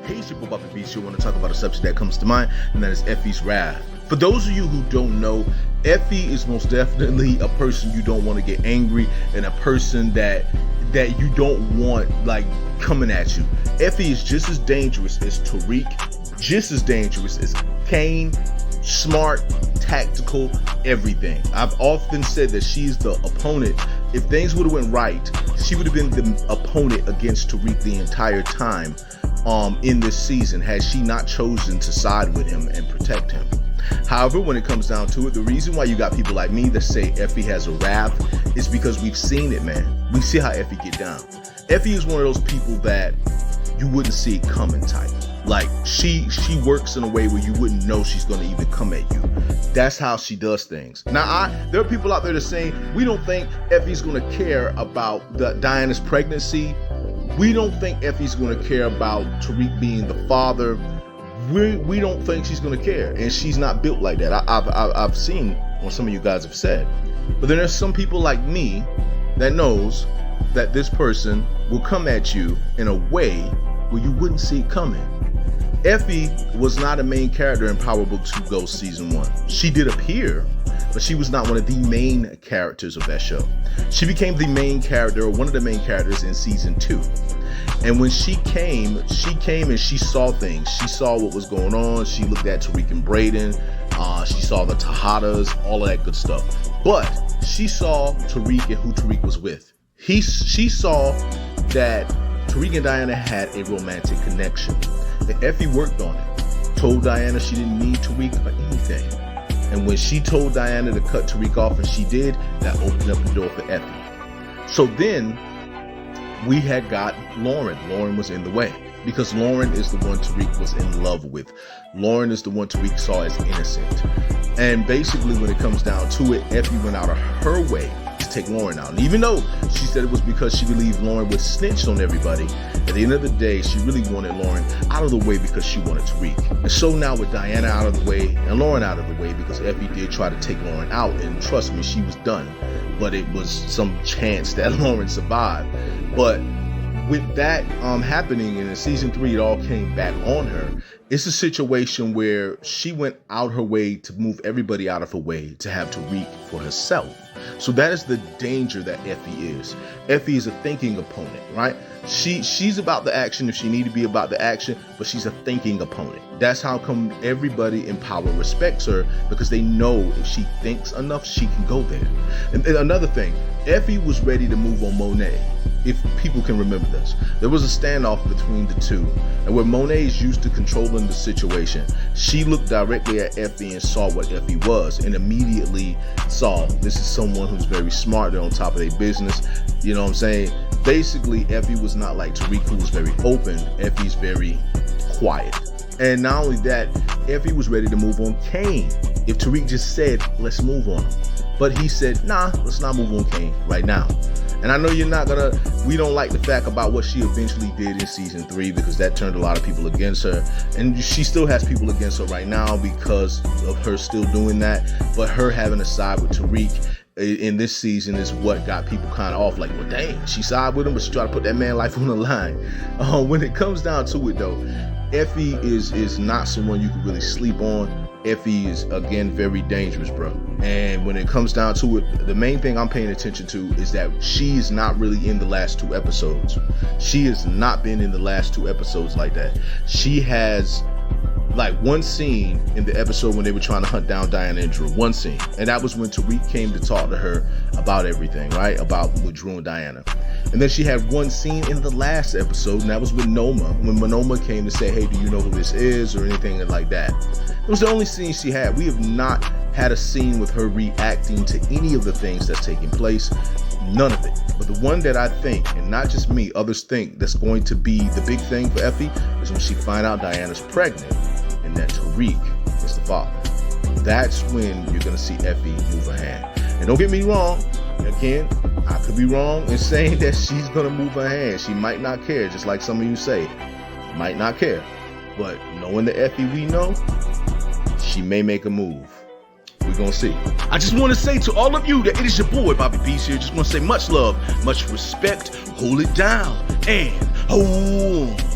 Hey, it's your boy Bobby Beach. I want to talk about a subject that comes to mind, and that is Effie's wrath. For those of you who don't know, Effie is most definitely a person you don't want to get angry, and a person that you don't want like coming at you. Effie is just as dangerous as Tariq, just as dangerous as Kane, smart, tactical, everything. I've often said that she's the opponent. If things would have went right, she would have been the opponent against Tariq the entire time in this season, had she not chosen to side with him and protect him. However, when it comes down to it, the reason why you got people like me that say Effie has a wrath is because we've seen it, man. We see how Effie get down. Effie is one of those people that you wouldn't see it coming type. Like she works in a way where you wouldn't know she's going to even come at you. That's how she does things. Now, there are people out there that say we don't think Effie's going to care about Diana's pregnancy. We don't think Effie's going to care about Tariq being the father. We don't think she's going to care, and she's not built like that. I've seen what some of you guys have said, but then there's some people like me that knows that this person will come at you in a way where you wouldn't see it coming. Effie was not a main character in Power Book 2 Ghost Season 1. She did appear, but she was not one of the main characters of that show. She became the main character, or one of the main characters, in Season 2. And when she came and she saw things. She saw what was going on. She looked at Tariq and Brayden. She saw the Tejadas, all of that good stuff. But she saw Tariq and who Tariq was with. She saw that Tariq and Diana had a romantic connection. And Effie worked on it. Told Diana she didn't need Tariq or anything. And when she told Diana to cut Tariq off, and she did, that opened up the door for Effie. So then we had got Lauren. Lauren was in the way because Lauren is the one Tariq was in love with. Lauren is the one Tariq saw as innocent. And basically when it comes down to it, Effie went out of her way to take Lauren out. And even though she said it was because she believed Lauren would snitch on everybody, at the end of the day, she really wanted Lauren out of the way because she wanted Tariq. And so now with Diana out of the way and Lauren out of the way, because Effie did try to take Lauren out, and trust me, she was done. But it was some chance that Lauren survived. But with that happening, and in Season 3 it all came back on her, it's a situation where she went out her way to move everybody out of her way to have Tariq for herself. So that is the danger that Effie is. Effie is a thinking opponent, right? She's about the action if she need to be about the action, but she's a thinking opponent. That's how come everybody in power respects her, because they know if she thinks enough, she can go there. And another thing, Effie was ready to move on Monet. If people can remember this, there was a standoff between the two, and where Monet is used to controlling the situation, she looked directly at Effie and saw what Effie was, and immediately saw this is someone who's very smart, they're on top of their business. You know what I'm saying? Basically, Effie was not like Tariq, who was very open. Effie's very quiet. And not only that, Effie was ready to move on Kane if Tariq just said, let's move on him. But he said, nah, let's not move on Kane right now. And I know we don't like the fact about what she eventually did in Season 3, because that turned a lot of people against her. And she still has people against her right now because of her still doing that. But her having a side with Tariq in this season is what got people kind of off, like, well, dang, she side with him, but she tried to put that man's life on the line. When it comes down to it, though, Effie is not someone you can really sleep on. Effie is, again, very dangerous, bro. And when it comes down to it, the main thing I'm paying attention to is that she is not really in the last 2 episodes. She has not been in the last 2 episodes like that. She has like one scene in the episode when they were trying to hunt down Diana and Drew. One scene. And that was when Tariq came to talk to her about everything, right? About with Drew and Diana. And then she had one scene in the last episode, and that was with Noma, when Noma came to say, hey, do you know who this is, or anything like that. It was the only scene she had. We have not had a scene with her reacting to any of the things that's taking place. None of it. But the one that I think, and not just me, others think that's going to be the big thing for Effie is when she find out Diana's pregnant and that Tariq is the father. That's when you're going to see Effie move her hand. And don't get me wrong, again, I could be wrong in saying that she's going to move her hand. She might not care, just like some of you say, might not care. But knowing the Effie we know, she may make a move. We're gonna see. I just want to say to all of you that it is your boy Bobby Beast here. Just want to say much love, much respect, hold it down, and hold on.